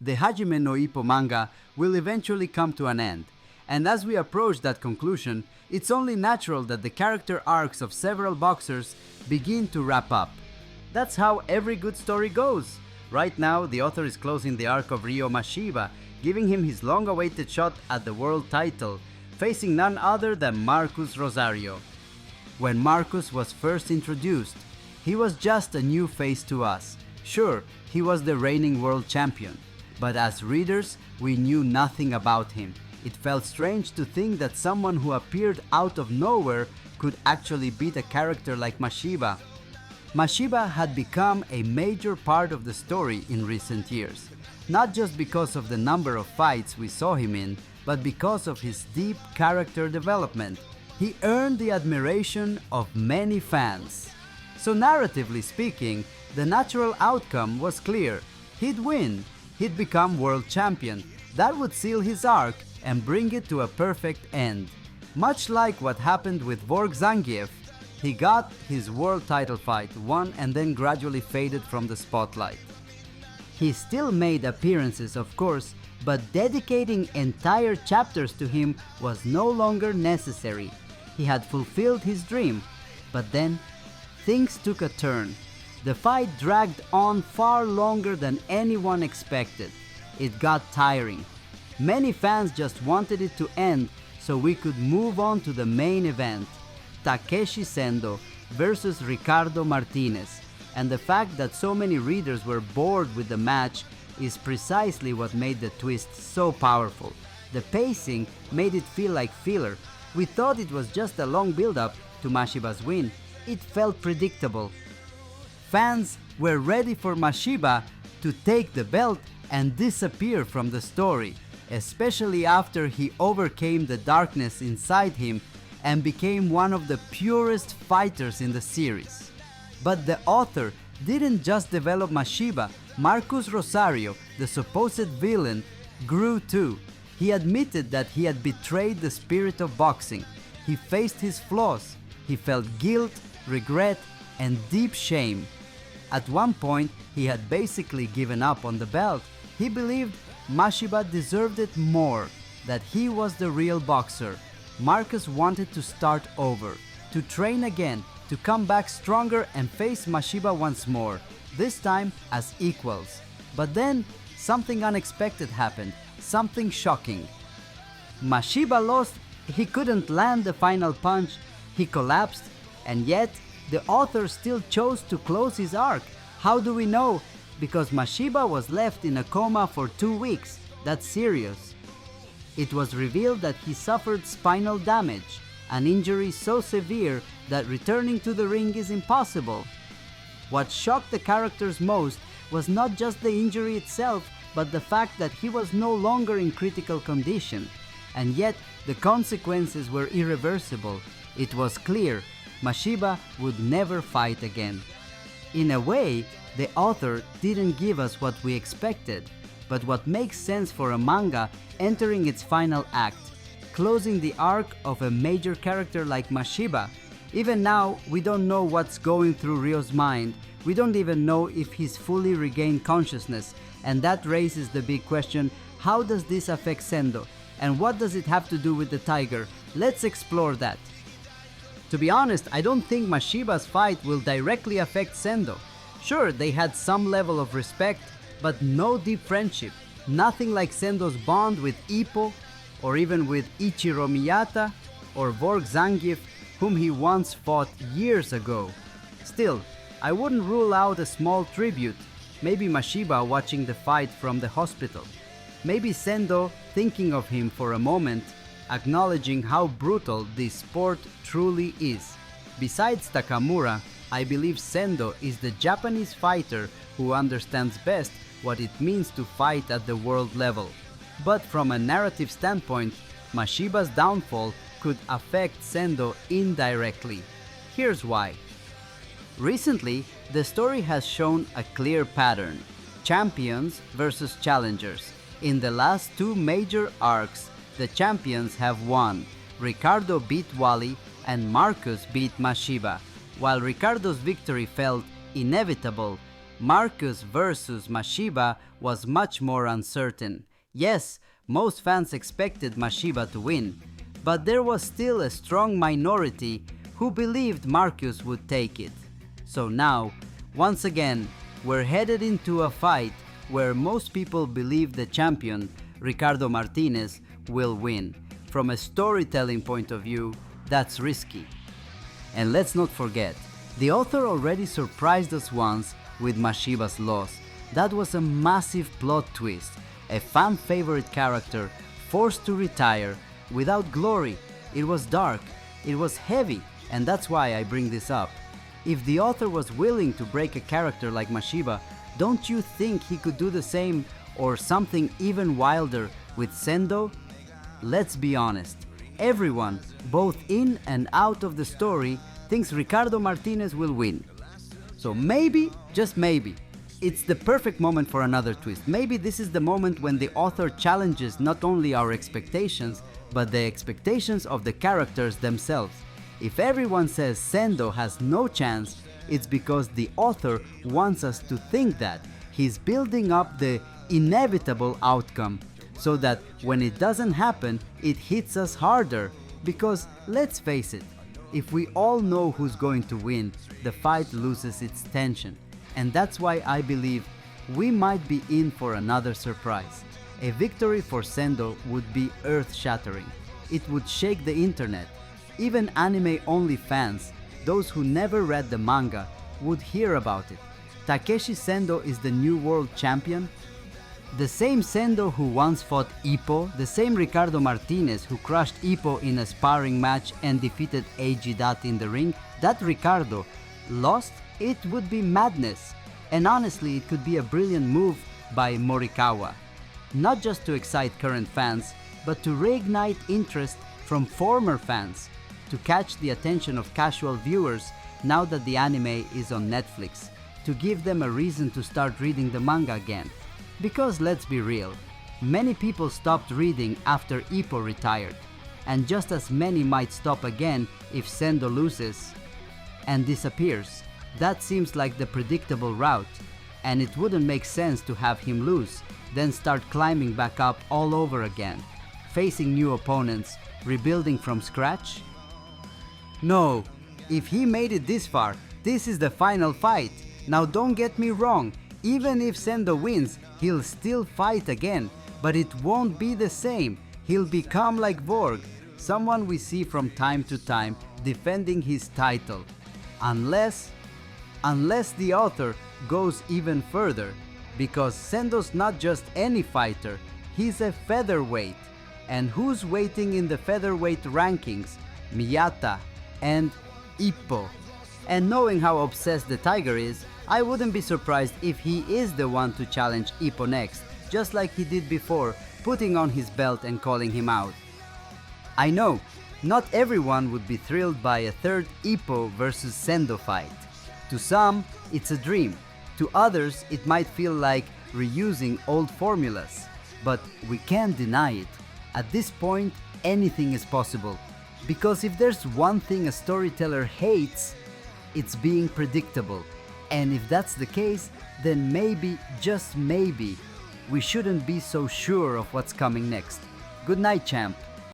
the Hajime no Ippo manga will eventually come to an end, and as we approach that conclusion, it's only natural that the character arcs of several boxers begin to wrap up. That's how every good story goes. Right now, the author is closing the arc of Ryo Mashiba, giving him his long-awaited shot at the world title, facing none other than Marcus Rosario. When Marcus was first introduced, he was just a new face to us. Sure, he was the reigning world champion, but as readers, we knew nothing about him. It felt strange to think that someone who appeared out of nowhere could actually beat a character like Mashiba. Mashiba had become a major part of the story in recent years, not just because of the number of fights we saw him in, but because of his deep character development. He earned the admiration of many fans. So narratively speaking, the natural outcome was clear. He'd win, he'd become world champion. That would seal his arc and bring it to a perfect end. Much like what happened with Vork Zangief, he got his world title fight, won, and then gradually faded from the spotlight. He still made appearances, of course, but dedicating entire chapters to him was no longer necessary. He had fulfilled his dream, but then things took a turn. The fight dragged on far longer than anyone expected. It got tiring. Many fans just wanted it to end so we could move on to the main event, Takeshi Sendo versus Ricardo Martinez, and the fact that so many readers were bored with the match is precisely what made the twist so powerful. The pacing made it feel like filler. We thought it was just a long build-up to Mashiba's win. It felt predictable. Fans were ready for Mashiba to take the belt and disappear from the story, especially after he overcame the darkness inside him and became one of the purest fighters in the series. But the author didn't just develop Mashiba. Marcus Rosario, the supposed villain, grew too. He admitted that he had betrayed the spirit of boxing. He faced his flaws. He felt guilt, regret, and deep shame. At one point, he had basically given up on the belt. He believed Mashiba deserved it more, that he was the real boxer. Marcus wanted to start over, to train again, to come back stronger and face Mashiba once more, this time as equals. But then, something unexpected happened, something shocking. Mashiba lost, he couldn't land the final punch, he collapsed, and yet the author still chose to close his arc. How do we know? Because Mashiba was left in a coma for 2 weeks. That's serious. It was revealed that he suffered spinal damage, an injury so severe that returning to the ring is impossible. What shocked the characters most was not just the injury itself, but the fact that he was no longer in critical condition. And yet, the consequences were irreversible. It was clear Mashiba would never fight again. In a way, the author didn't give us what we expected, but what makes sense for a manga entering its final act, closing the arc of a major character like Mashiba. Even now, we don't know what's going through Ryo's mind. We don't even know if he's fully regained consciousness, and that raises the big question, how does this affect Sendo? And what does it have to do with the tiger? Let's explore that. To be honest, I don't think Mashiba's fight will directly affect Sendo. Sure, they had some level of respect, but no deep friendship. Nothing like Sendo's bond with Ippo, or even with Ichiro Miyata, or Vork Zangief, whom he once fought years ago. Still, I wouldn't rule out a small tribute. Maybe Mashiba watching the fight from the hospital. Maybe Sendo thinking of him for a moment, acknowledging how brutal this sport truly is. Besides Takamura, I believe Sendo is the Japanese fighter who understands best what it means to fight at the world level. But from a narrative standpoint, Mashiba's downfall could affect Sendo indirectly. Here's why. Recently, the story has shown a clear pattern: champions versus challengers. In the last 2 major arcs, the champions have won. Ricardo beat Wally and Marcus beat Mashiba. While Ricardo's victory felt inevitable, Marcus versus Mashiba was much more uncertain. Yes, most fans expected Mashiba to win, but there was still a strong minority who believed Marcus would take it. So now, once again, we're headed into a fight where most people believe the champion, Ricardo Martinez, will win. From a storytelling point of view, that's risky. And let's not forget, the author already surprised us once with Mashiba's loss. That was a massive plot twist, a fan favorite character forced to retire without glory. It was dark, it was heavy, and that's why I bring this up. If the author was willing to break a character like Mashiba, don't you think he could do the same or something even wilder with Sendo? Let's be honest, everyone, both in and out of the story, thinks Ricardo Martinez will win. So maybe, just maybe, it's the perfect moment for another twist. Maybe this is the moment when the author challenges not only our expectations, but the expectations of the characters themselves. If everyone says Sendo has no chance, it's because the author wants us to think that. He's building up the inevitable outcome, so that when it doesn't happen, it hits us harder. Because let's face it, if we all know who's going to win, the fight loses its tension. And that's why I believe we might be in for another surprise. A victory for Sendo would be earth-shattering. It would shake the internet. Even anime-only fans, those who never read the manga, would hear about it. Takeshi Sendo is the new world champion? The same Sendo who once fought Ippo, the same Ricardo Martinez who crushed Ippo in a sparring match and defeated Eiji Date in the ring, that Ricardo lost? It would be madness. And honestly, it could be a brilliant move by Morikawa. Not just to excite current fans, but to reignite interest from former fans, to catch the attention of casual viewers now that the anime is on Netflix, to give them a reason to start reading the manga again. Because let's be real, many people stopped reading after Ippo retired, and just as many might stop again if Sendo loses and disappears. That seems like the predictable route, and it wouldn't make sense to have him lose, then start climbing back up all over again, facing new opponents, rebuilding from scratch? No, if he made it this far, this is the final fight. Now don't get me wrong, even if Sendo wins, he'll still fight again, but it won't be the same. He'll become like Vorg, someone we see from time to time defending his title. Unless the author goes even further, because Sendo's not just any fighter, he's a featherweight. And who's waiting in the featherweight rankings? Miyata and Ippo. And knowing how obsessed the Tiger is, I wouldn't be surprised if he is the one to challenge Ippo next, just like he did before, putting on his belt and calling him out. I know, not everyone would be thrilled by a third Ippo versus Sendo fight. To some, it's a dream. To others, it might feel like reusing old formulas. But we can't deny it. At this point, anything is possible. Because if there's one thing a storyteller hates, it's being predictable. And if that's the case, then maybe, just maybe, we shouldn't be so sure of what's coming next. Good night, champ.